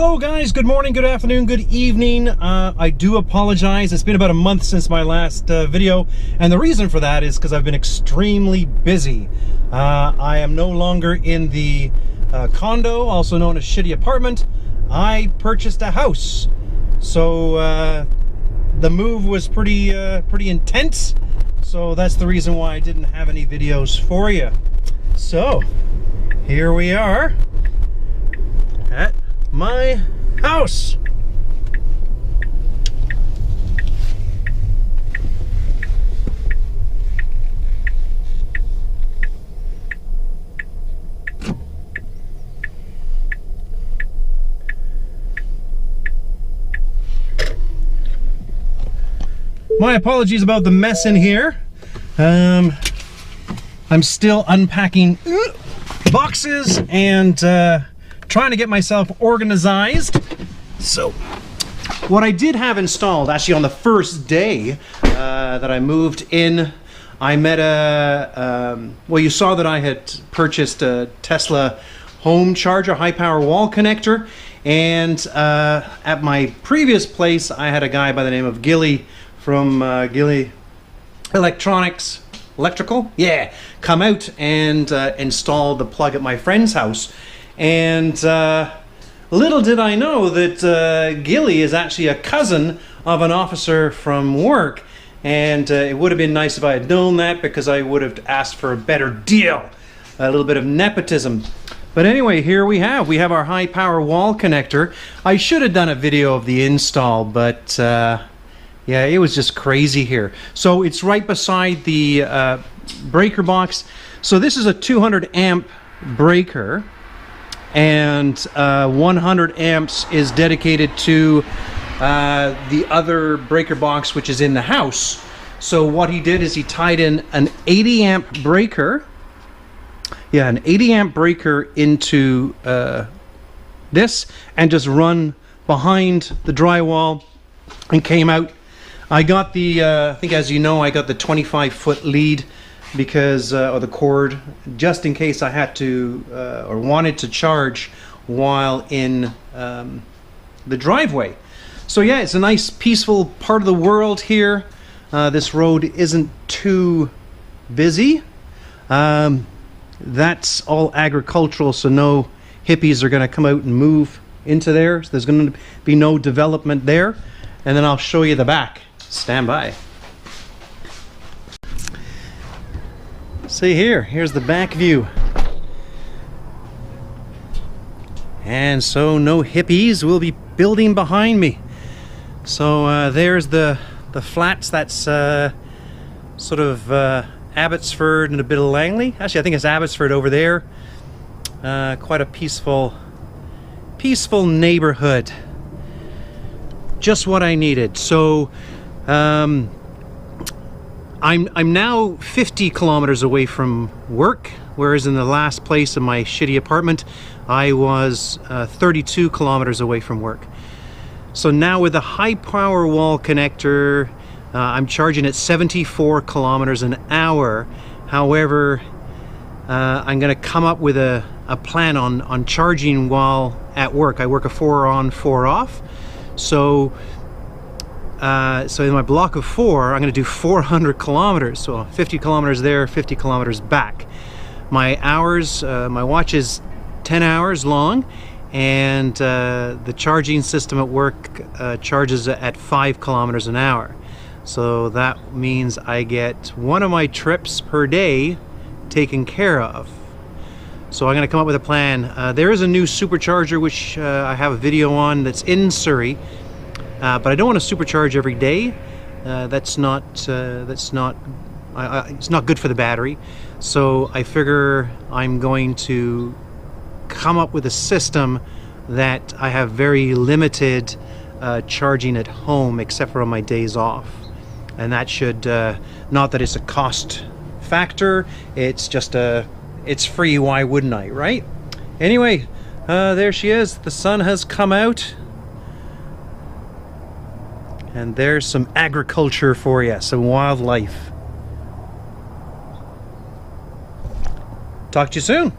Hello guys, good morning, good afternoon, good evening. I do apologize. It's been about a month since my last video, and the reason for that is because I've been extremely busy. I am no longer in the condo, also known as shitty apartment. I purchased a house. So the move was pretty intense. So that's the reason why I didn't have any videos for you. So here we are at my house. My apologies about the mess in here. I'm still unpacking boxes and trying to get myself organized. So what I did have installed, actually on the first day that I moved in, I met well, you saw that I had purchased a Tesla home charger, high power wall connector, and at my previous place I had a guy by the name of Gilly from Gilly Electrical, yeah, come out and install the plug at my friend's house. And little did I know that Gilly is actually a cousin of an officer from work, and it would have been nice if I had known that, because I would have asked for a better deal. A little bit of nepotism. But anyway, here we have our high power wall connector. I should have done a video of the install, but yeah, it was just crazy here. So it's right beside the breaker box. So this is a 200 amp breaker, and 100 amps is dedicated to the other breaker box, which is in the house. So what he did is he tied in an 80 amp breaker, yeah, an 80 amp breaker into this, and just run behind the drywall and came out. I got the, I think, as you know, I got the 25-foot lead because, or the cord, just in case I had to or wanted to charge while in the driveway. So yeah, it's a nice peaceful part of the world here. This road isn't too busy. That's all agricultural, so no hippies are going to come out and move into there. So there's going to be no development there. And then I'll show you the back. Stand by. See here, here's the back view. And so no hippies will be building behind me. So there's the flats. That's sort of Abbotsford and a bit of Langley. Actually, I think it's Abbotsford over there. Quite a peaceful neighborhood. Just what I needed. So I'm now 50 kilometers away from work, whereas in the last place in my shitty apartment I was 32 kilometers away from work. So now with the high power wall connector, I'm charging at 74 kilometers an hour. However, I'm going to come up with a plan on charging while at work. I work a 4 on 4 off. So so in my block of 4, I'm going to do 400 kilometers. So 50 kilometers there, 50 kilometers back. My hours, my watch is 10 hours long, and the charging system at work charges at 5 kilometers an hour. So that means I get one of my trips per day taken care of. So I'm going to come up with a plan. There is a new supercharger which I have a video on that's in Surrey, but I don't want to supercharge every day. It's not good for the battery. So I figure I'm going to come up with a system that I have very limited charging at home, except for on my days off. And that should, not that it's a cost factor, it's just it's free, why wouldn't I, right? Anyway, there she is. The sun has come out. And there's some agriculture for you, some wildlife. Talk to you soon.